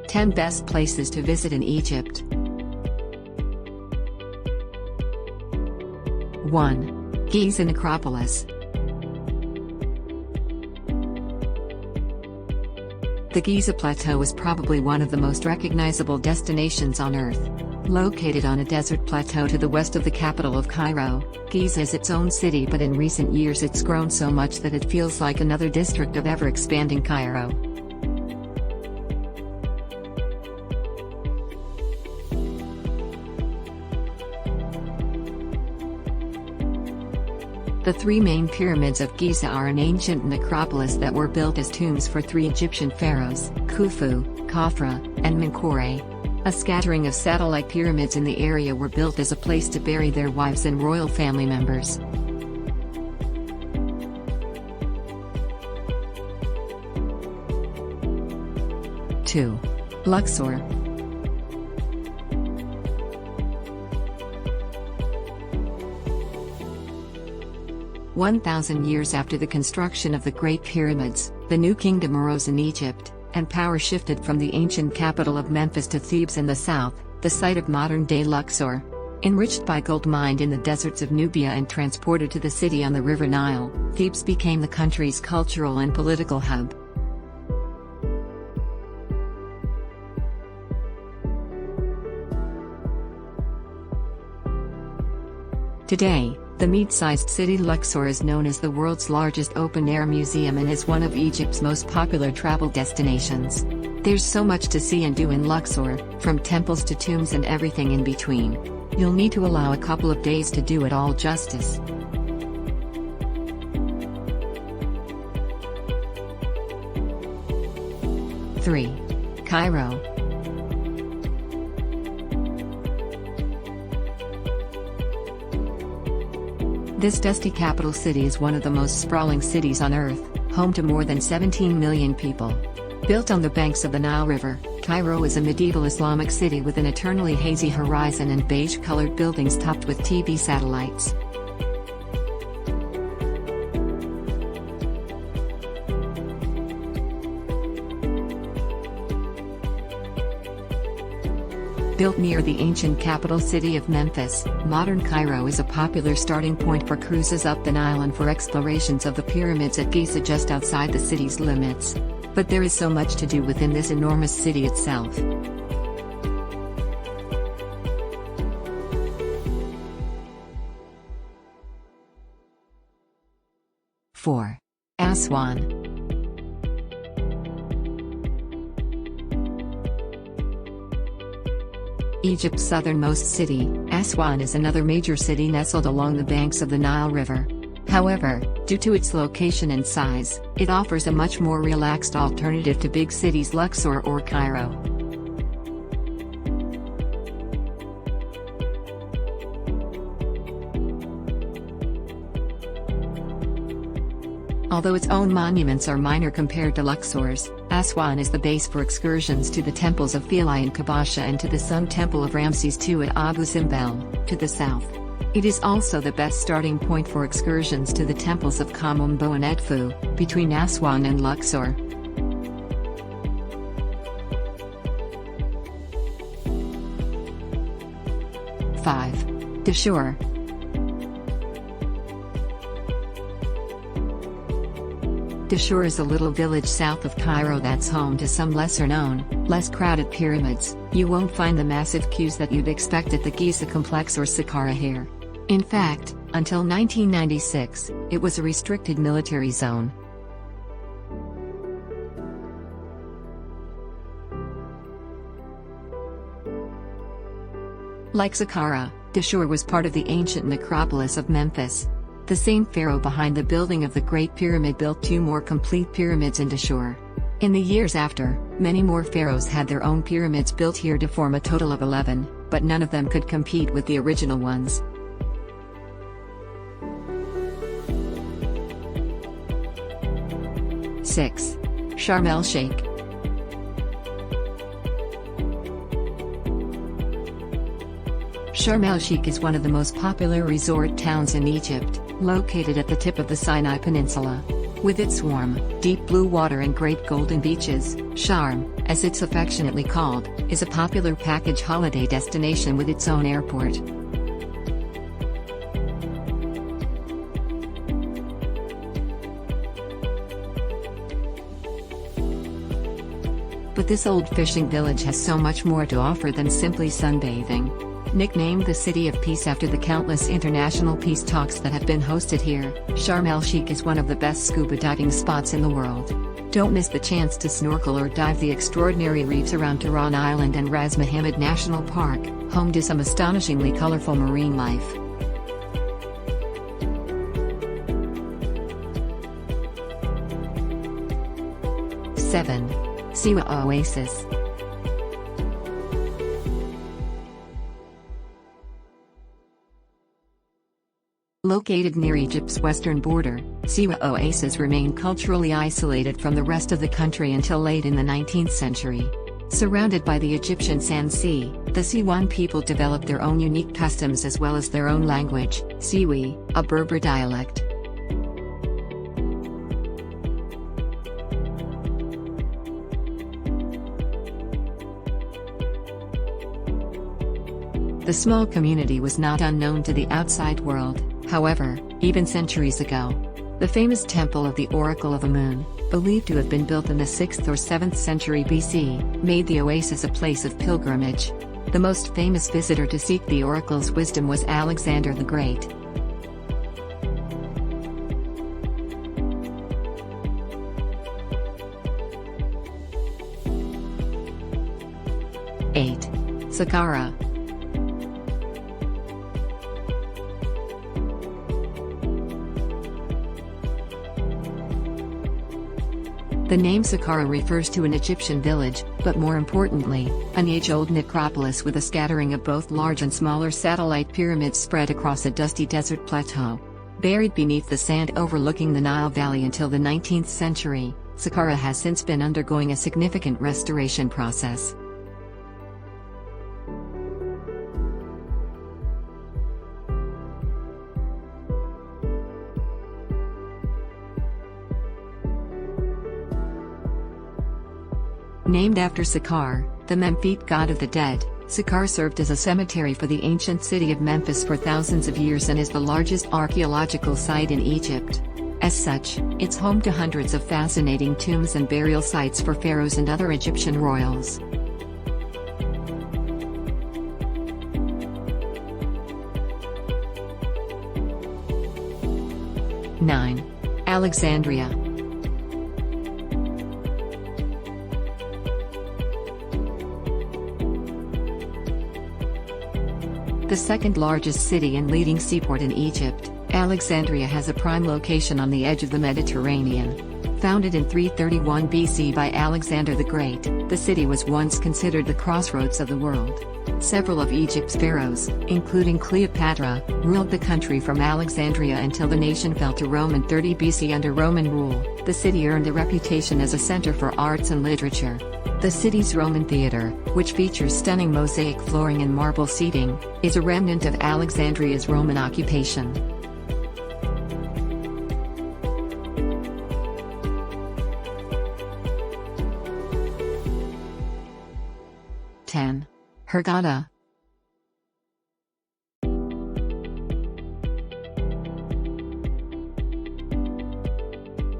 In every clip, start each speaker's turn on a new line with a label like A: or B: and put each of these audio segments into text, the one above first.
A: 10 Best Places to Visit in Egypt. 1. Giza Necropolis. The Giza Plateau is probably one of the most recognizable destinations on Earth. Located on a desert plateau to the west of the capital of Cairo, Giza is its own city, but in recent years it's grown so much that it feels like another district of ever-expanding Cairo. The three main pyramids of Giza are an ancient necropolis that were built as tombs for three Egyptian pharaohs, Khufu, Khafra, and Menkaure. A scattering of satellite pyramids in the area were built as a place to bury their wives and royal family members. Two. Luxor. "1,000 years after the construction of the Great Pyramids, the new kingdom arose in Egypt, and power shifted from the ancient capital of Memphis to Thebes in the south, the site of modern-day Luxor. Enriched by gold mined in the deserts of Nubia and transported to the city on the River Nile, Thebes became the country's cultural and political hub. Today, the mid-sized city Luxor is known as the world's largest open-air museum and is one of Egypt's most popular travel destinations. There's so much to see and do in Luxor, from temples to tombs and everything in between. You'll need to allow a couple of days to do it all justice. Three. Cairo. This dusty capital city is one of the most sprawling cities on Earth, home to more than 17 million people. Built on the banks of the Nile River, Cairo is a medieval Islamic city with an eternally hazy horizon and beige-colored buildings topped with TV satellites. Built near the ancient capital city of Memphis, modern Cairo is a popular starting point for cruises up the Nile and for explorations of the pyramids at Giza just outside the city's limits. But there is so much to do within this enormous city itself. Four. Aswan. Egypt's southernmost city, Aswan is another major city nestled along the banks of the Nile River. However, due to its location and size, it offers a much more relaxed alternative to big cities Luxor or Cairo. Although its own monuments are minor compared to Luxor's, Aswan is the base for excursions to the temples of Philae and Kabasha and to the Sun Temple of Ramses II at Abu Simbel, to the south. It is also the best starting point for excursions to the temples of Kamombo and Edfu, between Aswan and Luxor. Five. Dahshur. Dahshur is a little village south of Cairo that's home to some lesser-known, less crowded pyramids. You won't find the massive queues that you'd expect at the Giza complex or Saqqara here. In fact, until 1996, it was a restricted military zone. Like Saqqara, Dahshur was part of the ancient necropolis of Memphis. The same pharaoh behind the building of the Great Pyramid built two more complete pyramids in Dahshur. In the years after, many more pharaohs had their own pyramids built here to form a total of 11, but none of them could compete with the original ones. Six. Sharm el-Sheikh. Sharm el-Sheikh is one of the most popular resort towns in Egypt, located at the tip of the Sinai Peninsula. With its warm, deep blue water and great golden beaches, Sharm, as it's affectionately called, is a popular package holiday destination with its own airport. But this old fishing village has so much more to offer than simply sunbathing. Nicknamed the City of Peace after the countless international peace talks that have been hosted here, Sharm el-Sheikh is one of the best scuba diving spots in the world. Don't miss the chance to snorkel or dive the extraordinary reefs around Tehran Island and Ras Mohammed National Park, home to some astonishingly colorful marine life. #7. Siwa Oasis. Located near Egypt's western border, Siwa Oasis remained culturally isolated from the rest of the country until late in the 19th century. Surrounded by the Egyptian Sand Sea, the Siwan people developed their own unique customs as well as their own language, Siwi, a Berber dialect. The small community was not unknown to the outside world, however, even centuries ago. The famous Temple of the Oracle of the Moon, believed to have been built in the 6th or 7th century BC, made the oasis a place of pilgrimage. The most famous visitor to seek the oracle's wisdom was Alexander the Great. #8. Saqqara. The name Saqqara refers to an Egyptian village, but more importantly, an age-old necropolis with a scattering of both large and smaller satellite pyramids spread across a dusty desert plateau. Buried beneath the sand overlooking the Nile Valley until the 19th century, Saqqara has since been undergoing a significant restoration process. Named after Saqqar, the Memphite god of the dead, Saqqar served as a cemetery for the ancient city of Memphis for thousands of years and is the largest archaeological site in Egypt. As such, it's home to hundreds of fascinating tombs and burial sites for pharaohs and other Egyptian royals. #9. Alexandria. The second largest city and leading seaport in Egypt, Alexandria has a prime location on the edge of the Mediterranean. Founded in 331 BC by Alexander the Great, the city was once considered the crossroads of the world. Several of Egypt's pharaohs, including Cleopatra, ruled the country from Alexandria until the nation fell to Rome in 30 BC under Roman rule. The city earned a reputation as a center for arts and literature. The city's Roman theater, which features stunning mosaic flooring and marble seating, is a remnant of Alexandria's Roman occupation. #10. Hurghada.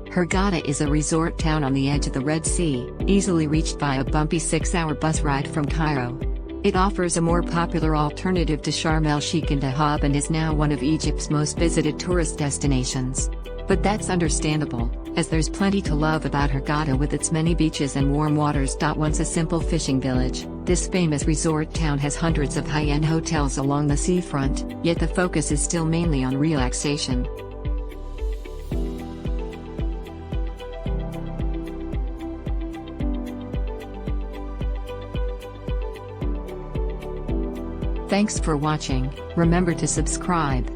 A: Hurghada is a resort town on the edge of the Red Sea, easily reached by a bumpy 6-hour bus ride from Cairo. It offers a more popular alternative to Sharm el-Sheikh and Dahab and is now one of Egypt's most visited tourist destinations. But that's understandable, as there's plenty to love about Hurghada with its many beaches and warm waters. Once a simple fishing village, this famous resort town has hundreds of high-end hotels along the seafront, yet the focus is still mainly on relaxation. Thanks for watching. Remember to subscribe.